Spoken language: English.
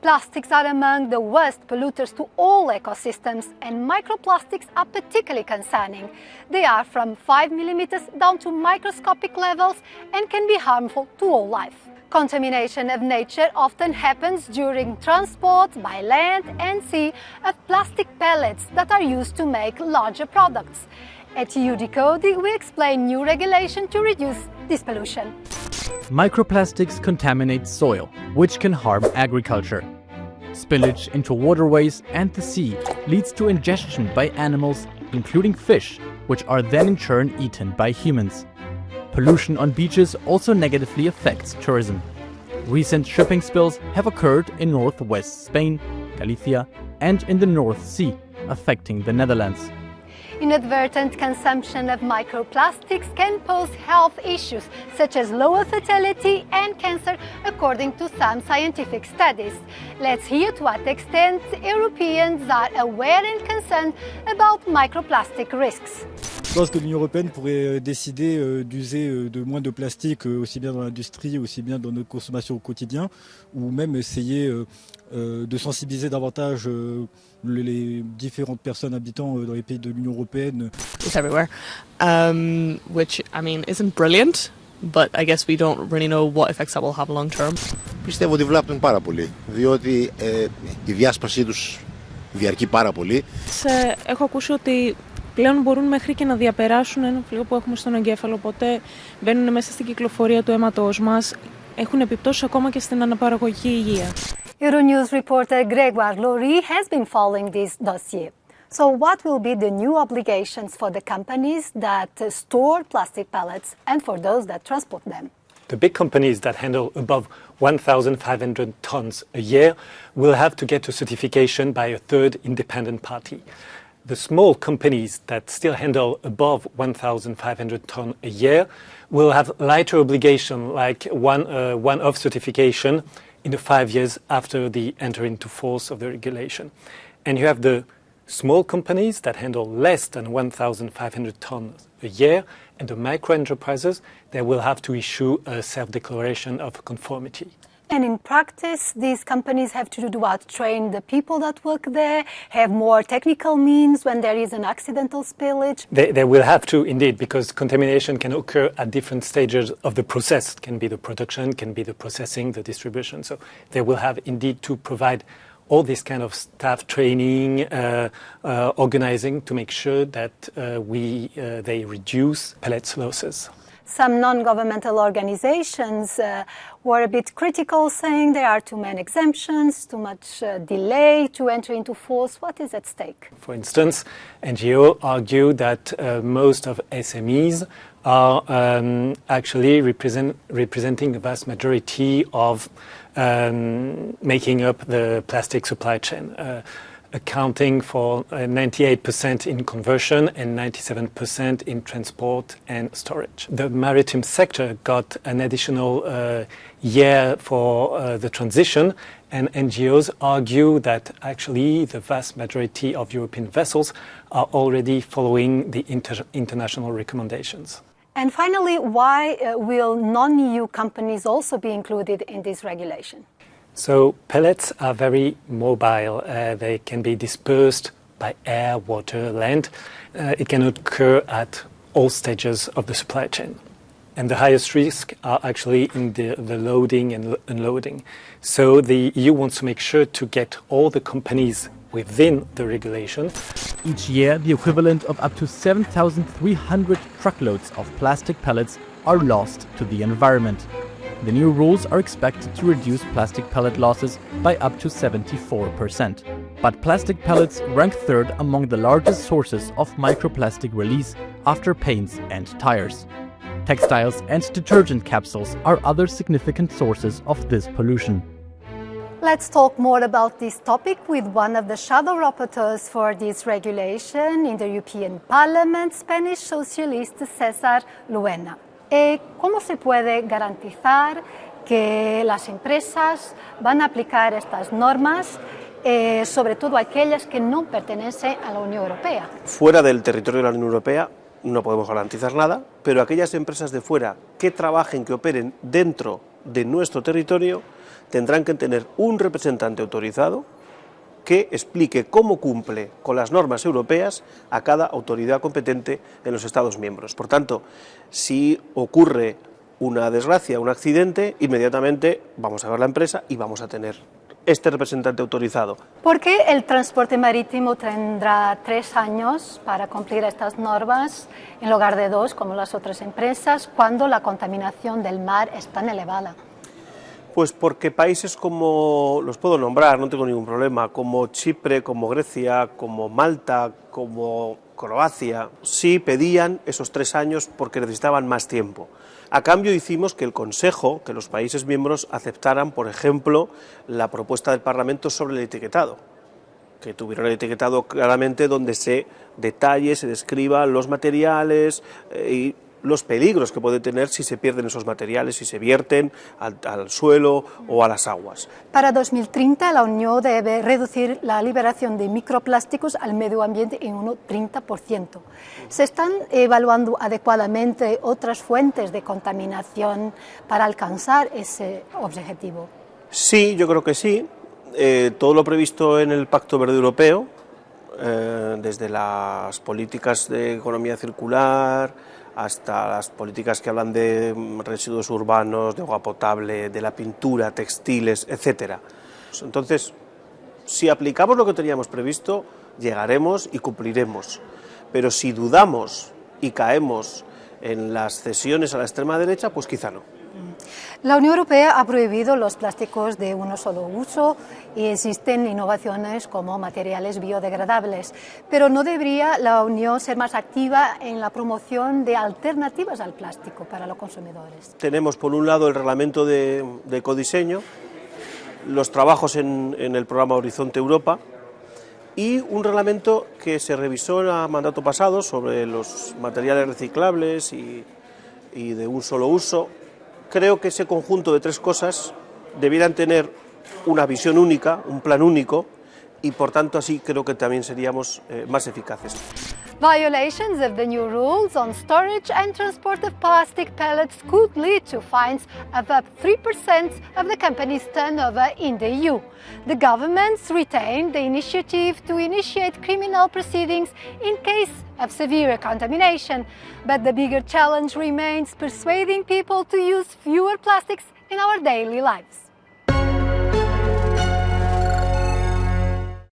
Plastics are among the worst polluters to all ecosystems, and microplastics are particularly concerning. They are from 5 millimeters down to microscopic levels and can be harmful to all life. Contamination of nature often happens during transport by land and sea of plastic pellets that are used to make larger products. At eu-decoded, we explain new regulation to reduce this pollution. Microplastics contaminate soil, which can harm agriculture. Spillage into waterways and the sea leads to ingestion by animals, including fish, which are then in turn eaten by humans. Pollution on beaches also negatively affects tourism. Recent shipping spills have occurred in northwest Spain, Galicia, and in the North Sea, affecting the Netherlands. Inadvertent consumption of microplastics can pose health issues such as lower fertility and cancer, according to some scientific studies. Let's hear to what extent Europeans are aware and concerned about microplastic risks. Je pense que l'Union européenne pourrait décider d'user de moins de plastique, aussi bien dans l'industrie, aussi bien dans notre consommation au quotidien, ou même essayer de sensibiliser davantage les différentes personnes habitant dans les pays de l'Union européenne. It's everywhere, which I mean isn't brilliant, but I guess we don't really know what effects that will have long term. Πιστεύω ότι βλάπτουν πάρα πολύ, διότι η διάσπασή τους διαρκεί πάρα πολύ. Έχω ακούσει ότι πλέον μπορούν μέχρι και να διαπεράσουν ένα φλοιό που έχουμε στον εγκέφαλο, οπότε μπαίνουν μέσα στην κυκλοφορία του αίματος μας, έχουν επιπτώσεις ακόμα και στην αναπαραγωγική υγεία. Euronews reporter Grégoire Laurie has been following this dossier. So what will be the new obligations for the companies that store plastic pellets and for those that transport them? The big companies that handle above 1,500 tons a year will have to get a certification by a third independent party. The small companies that still handle above 1,500 tons a year will have lighter obligation, like one-off certification in the 5 years after the entry into force of the regulation. And you have the small companies that handle less than 1,500 tons a year, and the micro-enterprises, they will have to issue a self-declaration of conformity. And in practice, these companies have to do what? Train the people that work there, have more technical means when there is an accidental spillage? They will have to, indeed, because contamination can occur at different stages of the process. It can be the production, can be the processing, the distribution. So they will have, indeed, to provide all this kind of staff training, organizing to make sure that they reduce pellets losses. Some non-governmental organizations were a bit critical, saying there are too many exemptions, too much delay to enter into force. What is at stake? For instance, NGOs argue that most of SMEs are actually representing the vast majority of making up the plastic supply chain, accounting for 98% in conversion and 97% in transport and storage. The maritime sector got an additional year for the transition, and NGOs argue that actually the vast majority of European vessels are already following the international recommendations. And finally, why will non-EU companies also be included in this regulation? So pellets are very mobile. They can be dispersed by air, water, land. It can occur at all stages of the supply chain. And the highest risk are actually in the loading and unloading. So the EU wants to make sure to get all the companies within the regulation. Each year, the equivalent of up to 7,300 truckloads of plastic pellets are lost to the environment. The new rules are expected to reduce plastic pellet losses by up to 74%. But plastic pellets rank third among the largest sources of microplastic release after paints and tires. Textiles and detergent capsules are other significant sources of this pollution. Let's talk more about this topic with one of the shadow rapporteurs for this regulation in the European Parliament, Spanish socialist César Luena. ¿Cómo se puede garantizar que las empresas van a aplicar estas normas, sobre todo aquellas que no pertenecen a la Unión Europea? Fuera del territorio de la Unión Europea no podemos garantizar nada, pero aquellas empresas de fuera que trabajen, que operen dentro de nuestro territorio, tendrán que tener un representante autorizado que explique cómo cumple con las normas europeas a cada autoridad competente en los Estados miembros. Por tanto, si ocurre una desgracia, un accidente, inmediatamente vamos a ver la empresa y vamos a tener este representante autorizado. ¿Por qué el transporte marítimo tendrá 3 años para cumplir estas normas en lugar de 2 como las otras empresas cuando la contaminación del mar es tan elevada? Pues porque países como, los puedo nombrar, no tengo ningún problema, como Chipre, como Grecia, como Malta, como Croacia, sí pedían esos 3 años porque necesitaban más tiempo. A cambio hicimos que el Consejo, que los países miembros aceptaran, por ejemplo, la propuesta del Parlamento sobre el etiquetado, que tuvieron el etiquetado claramente donde se detalle, se describan los materiales y los peligros que puede tener si se pierden esos materiales, si se vierten al suelo o a las aguas. Para 2030 la Unión debe reducir la liberación de microplásticos al medio ambiente en un 30%. ¿Se están evaluando adecuadamente otras fuentes de contaminación para alcanzar ese objetivo? Sí, yo creo que sí. Todo lo previsto en el Pacto Verde Europeo, desde las políticas de economía circular, hasta las políticas que hablan de residuos urbanos, de agua potable, de la pintura, textiles, etcétera. Entonces, si aplicamos lo que teníamos previsto, llegaremos y cumpliremos. Pero si dudamos y caemos en las cesiones a la extrema derecha, pues quizá no. La Unión Europea ha prohibido los plásticos de un solo uso y existen innovaciones como materiales biodegradables, pero ¿no debería la Unión ser más activa en la promoción de alternativas al plástico para los consumidores? Tenemos por un lado el reglamento de ecodiseño, los trabajos en el programa Horizonte Europa y un reglamento que se revisó en el mandato pasado sobre los materiales reciclables y de un solo uso. Creo que ese conjunto de 3 cosas debieran tener una visión única, un plan único, y por tanto así creo que también seríamos más eficaces. Violations of the new rules on storage and transport of plastic pellets could lead to fines of up 3% of the company's turnover in the EU. The governments retain the initiative to initiate criminal proceedings in case of severe contamination, but the bigger challenge remains persuading people to use fewer plastics in our daily lives.